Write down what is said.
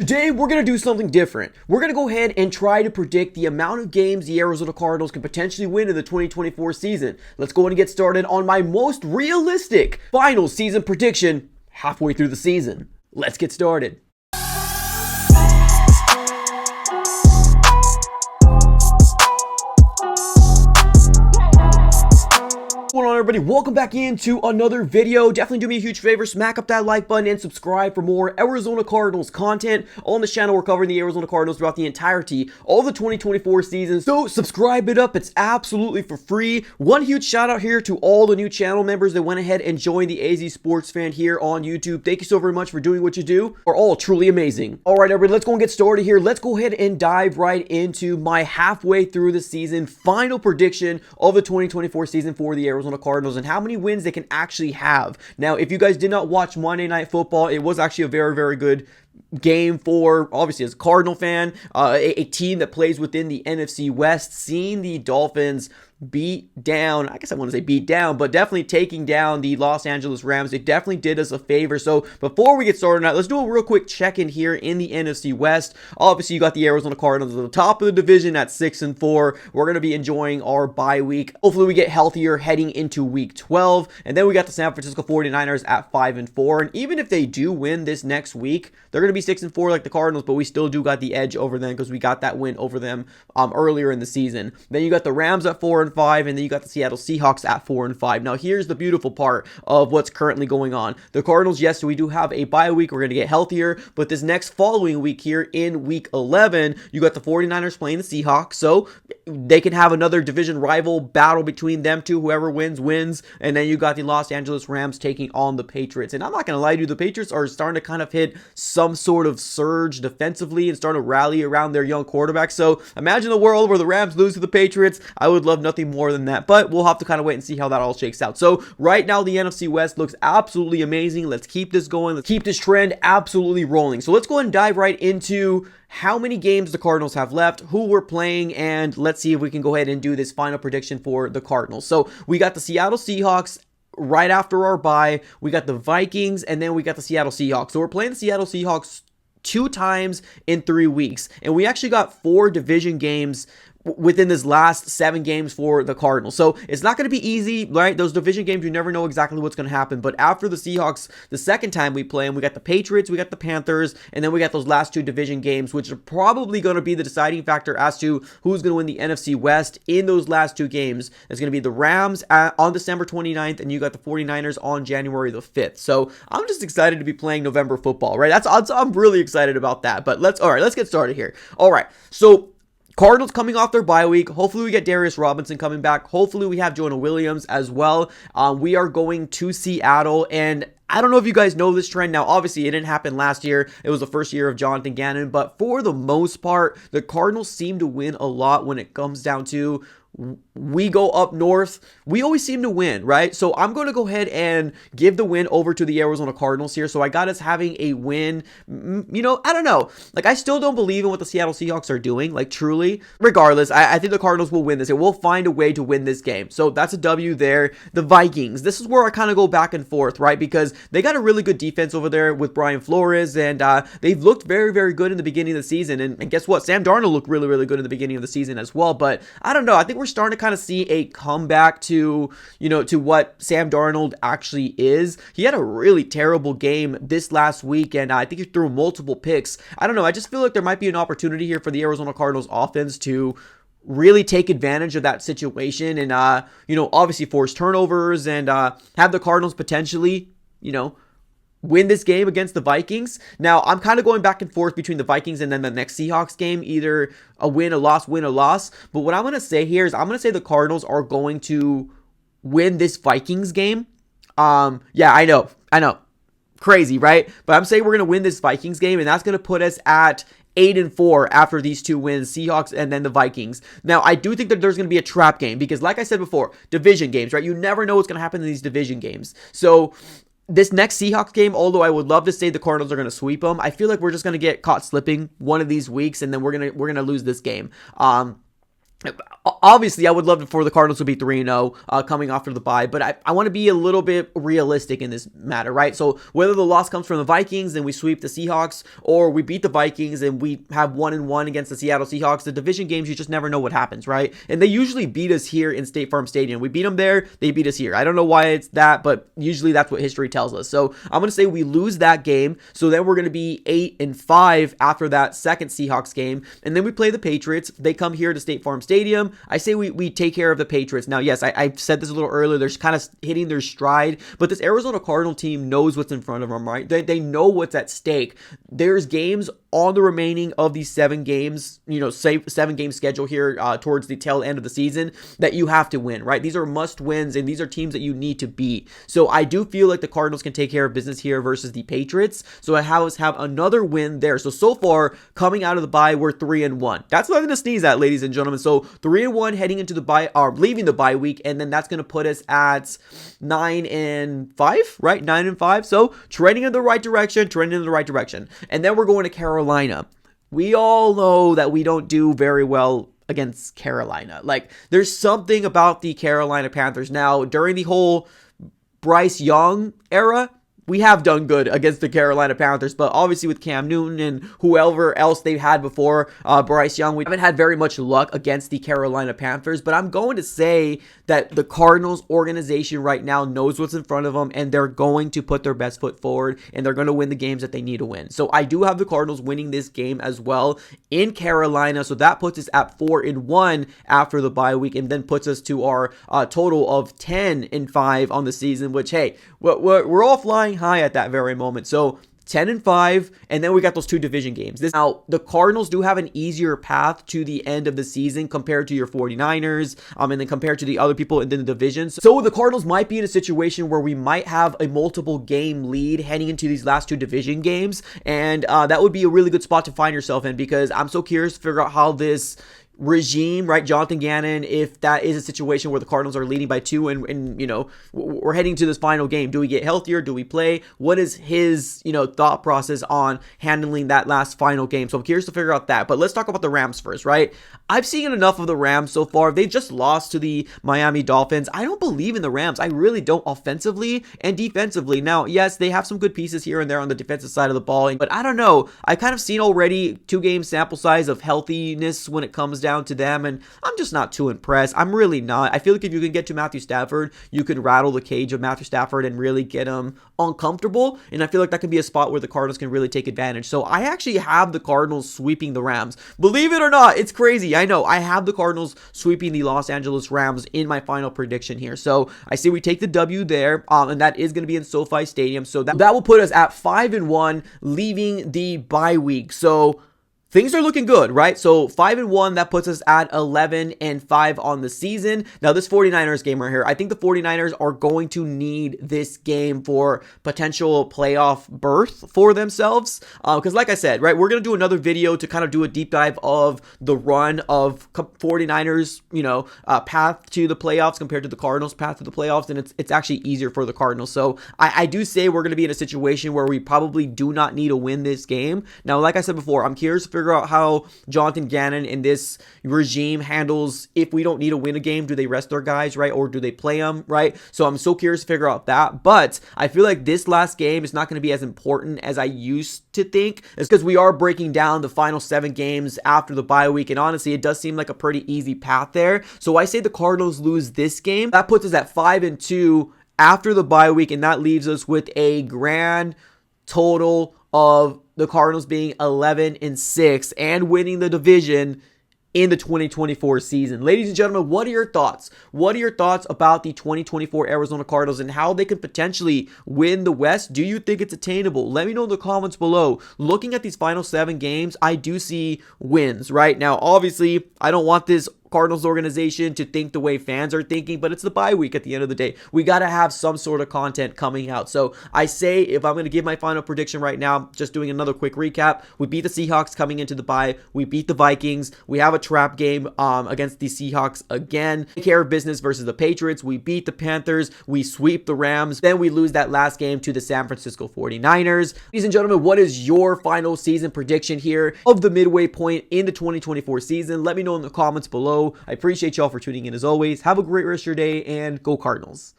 Today, we're going to do something different. We're going to go ahead and try to predict the amount of games the Arizona Cardinals can potentially win in the 2024 season. Let's go ahead and get started on my most realistic final season prediction halfway through the season. Let's get started. What's going on, everybody? Welcome back into another video. Definitely do me a huge favor, smack up that like button and subscribe for more Arizona Cardinals content. On this channel, we're covering the Arizona Cardinals throughout the entirety of the 2024 season, so subscribe it up. It's absolutely for free. One huge shout out here to all the new channel members that went ahead and joined the AZ Sports Fan here on YouTube. Thank you so very much for doing what you do. Are all truly amazing. All right, everybody, let's go and get started here. Let's go ahead and dive right into my halfway through the season final prediction of the 2024 season for the Arizona Cardinals and how many wins they can actually have. Now, if you guys did not watch Monday Night Football, it was actually a very, very good game for, obviously, as a Cardinal fan, a team that plays within the NFC West. Seeing the Dolphins beat down, I guess I want to say beat down, but definitely taking down the Los Angeles Rams, it definitely did us a favor. So before we get started, let's do a real quick check-in here in the NFC West. Obviously, you got the Arizona Cardinals at the top of the division at 6-4. We're going to be enjoying our bye week. Hopefully, we get healthier heading into week 12. And then we got the San Francisco 49ers at 5-4. And even if they do win this next week, they're going to be 6-4 like the Cardinals, but we still do got the edge over them because we got that win over them earlier in the season. Then you got the Rams at 4-5, and then you got the Seattle Seahawks at 4-5. Now, here's the beautiful part of what's currently going on. The Cardinals, yes, we do have a bye week. We're going to get healthier, but this next following week here in week 11, you got the 49ers playing the Seahawks, so they can have another division rival battle between them two. Whoever wins, wins. And then you got the Los Angeles Rams taking on the Patriots. And I'm not going to lie to you, the Patriots are starting to kind of hit some sort of surge defensively and starting to rally around their young quarterback. So imagine a world where the Rams lose to the Patriots. I would love nothing more than that, but we'll have to kind of wait and see how that all shakes out. So right now, the NFC West looks absolutely amazing. Let's keep this going. Let's keep this trend absolutely rolling. So let's go ahead and dive right into how many games the Cardinals have left, who we're playing, and let's see if we can go ahead and do this final prediction for the Cardinals. So we got the Seattle Seahawks right after our bye. We got the Vikings, and then we got the Seattle Seahawks. So we're playing the Seattle Seahawks 2 times in 3 weeks, and we actually got 4 division games within this last 7 games for the Cardinals. So it's not going to be easy, right? Those division games, you never know exactly what's going to happen. But after the Seahawks, the second time we play them, we got the Patriots, we got the Panthers, and then we got those last 2 division games, which are probably going to be the deciding factor as to who's going to win the NFC West in those last 2 games. It's going to be the Rams on December 29th, and you got the 49ers on January the 5th. So I'm just excited to be playing November football, right? I'm really excited about that. But let's get started here. All right, so Cardinals coming off their bye week. Hopefully we get Darius Robinson coming back. Hopefully we have Jonah Williams as well. We are going to Seattle, and I don't know if you guys know this trend. Now, obviously, it didn't happen last year. It was the first year of Jonathan Gannon, but for the most part, the Cardinals seem to win a lot when it comes down to we go up north. We always seem to win, right? So I'm going to go ahead and give the win over to the Arizona Cardinals here. So I got us having a win. You know, I don't know. Like, I still don't believe in what the Seattle Seahawks are doing. Like, truly. Regardless, I think the Cardinals will win this. It will find a way to win this game. So that's a W there. The Vikings. This is where I kind of go back and forth, right? Because they got a really good defense over there with Brian Flores, and they've looked very, very good in the beginning of the season. And guess what? Sam Darnold looked really, really good in the beginning of the season as well. But I don't know. I think we're starting to kind of see a comeback to, to what Sam Darnold actually is. He had a really terrible game this last week, and I think he threw multiple picks. I don't know. I just feel like there might be an opportunity here for the Arizona Cardinals offense to really take advantage of that situation and, obviously force turnovers and have the Cardinals potentially, win this game against the Vikings. Now, I'm kind of going back and forth between the Vikings and then the next Seahawks game, either a win, a loss, win, a loss. But what I'm going to say here is I'm going to say the Cardinals are going to win this Vikings game. Yeah, I know. Crazy, right? But I'm saying we're going to win this Vikings game, and that's going to put us at 8-4 after these 2 wins, Seahawks and then the Vikings. Now, I do think that there's going to be a trap game because, like I said before, division games, right? You never know what's going to happen in these division games. So this next Seahawks game, although I would love to say the Cardinals are going to sweep them, I feel like we're just going to get caught slipping one of these weeks, and then we're gonna lose this game. Obviously, I would love for the Cardinals to be 3-0 coming after the bye, but I want to be a little bit realistic in this matter, right? So whether the loss comes from the Vikings and we sweep the Seahawks, or we beat the Vikings and we have 1-1 against the Seattle Seahawks, the division games, you just never know what happens, right? And they usually beat us here in State Farm Stadium. We beat them there, they beat us here. I don't know why it's that, but usually that's what history tells us. So I'm going to say we lose that game, so then we're going to be 8-5 after that second Seahawks game, and then we play the Patriots. They come here to State Farm Stadium. I say we take care of the Patriots. Now, yes, I said this a little earlier. They're kind of hitting their stride, but this Arizona Cardinal team knows what's in front of them, right? They know what's at stake. There's games on the remaining of these 7 games, say 7-game schedule here towards the tail end of the season that you have to win, right? These are must wins, and these are teams that you need to beat. So I do feel like the Cardinals can take care of business here versus the Patriots. So I have another win there. So far, coming out of the bye, we're 3-1. That's nothing to sneeze at, ladies and gentlemen. So 3-1 heading into the bye, or leaving the bye week, and then that's going to put us at 9-5, right? 9-5. So trending in the right direction. And then we're going to Carolina. We all know that we don't do very well against Carolina. Like, there's something about the Carolina Panthers. Now, during the whole Bryce Young era, we have done good against the Carolina Panthers, but obviously with Cam Newton and whoever else they've had before, Bryce Young, we haven't had very much luck against the Carolina Panthers. But I'm going to say that the Cardinals organization right now knows what's in front of them, and they're going to put their best foot forward, and they're going to win the games that they need to win. So I do have the Cardinals winning this game as well in Carolina. So that puts us at 4-1 after the bye week, and then puts us to our total of 10-5 on the season, which, hey, we're all flying high at that very moment. So 10-5, and then we got those 2 division games. Now, the Cardinals do have an easier path to the end of the season compared to your 49ers, and then compared to the other people in the divisions. So the Cardinals might be in a situation where we might have a multiple game lead heading into these last 2 division games, and that would be a really good spot to find yourself in, because I'm so curious to figure out how this regime, right, Jonathan Gannon, if that is a situation where the Cardinals are leading by 2 and we're heading to this final game. Do we get healthier? Do we play? What is his, thought process on handling that last final game? So I'm curious to figure out that. But let's talk about the Rams first, right? I've seen enough of the Rams so far. They just lost to the Miami Dolphins. I don't believe in the Rams. I really don't, offensively and defensively. Now, yes, they have some good pieces here and there on the defensive side of the ball, but I don't know. I've kind of seen already 2-game sample size of healthiness when it comes down to them, and I'm just not too impressed. I'm really not. I feel like if you can get to Matthew Stafford, you can rattle the cage of Matthew Stafford and really get him uncomfortable, and I feel like that could be a spot where the Cardinals can really take advantage. So I actually have the Cardinals sweeping the Rams. Believe it or not, it's crazy. I know. I have the Cardinals sweeping the Los Angeles Rams in my final prediction here. So I say we take the W there, and that is going to be in SoFi Stadium. So that will put us at 5-1, leaving the bye week. So things are looking good, right? So 5-1, that puts us at 11-5 on the season. Now, this 49ers game right here, I think the 49ers are going to need this game for potential playoff berth for themselves. Because like I said, right, we're going to do another video to kind of do a deep dive of the run of 49ers, path to the playoffs compared to the Cardinals' path to the playoffs. And it's actually easier for the Cardinals. So I do say we're going to be in a situation where we probably do not need to win this game. Now, like I said before, I'm curious to figure out how Jonathan Gannon and this regime handles if we don't need to win a game. Do they rest their guys, right? Or do they play them, right? So I'm so curious to figure out that. But I feel like this last game is not going to be as important as I used to think. It's because we are breaking down the final 7 games after the bye week. And honestly, it does seem like a pretty easy path there. So I say the Cardinals lose this game. That puts us at 5-2 after the bye week. And that leaves us with a grand total of the Cardinals being 11-6 and winning the division in the 2024 season. Ladies and gentlemen, what are your thoughts? What are your thoughts about the 2024 Arizona Cardinals and how they could potentially win the West? Do you think it's attainable? Let me know in the comments below. Looking at these final 7 games, I do see wins, right? Now, obviously, I don't want this Cardinals organization to think the way fans are thinking, but it's the bye week at the end of the day. We got to have some sort of content coming out. So I say, if I'm going to give my final prediction right now, just doing another quick recap, we beat the Seahawks coming into the bye. We beat the Vikings. We have a trap game against the Seahawks again. Take care of business versus the Patriots. We beat the Panthers. We sweep the Rams. Then we lose that last game to the San Francisco 49ers. Ladies and gentlemen, what is your final season prediction here of the midway point in the 2024 season? Let me know in the comments below. So I appreciate y'all for tuning in as always. Have a great rest of your day, and go Cardinals.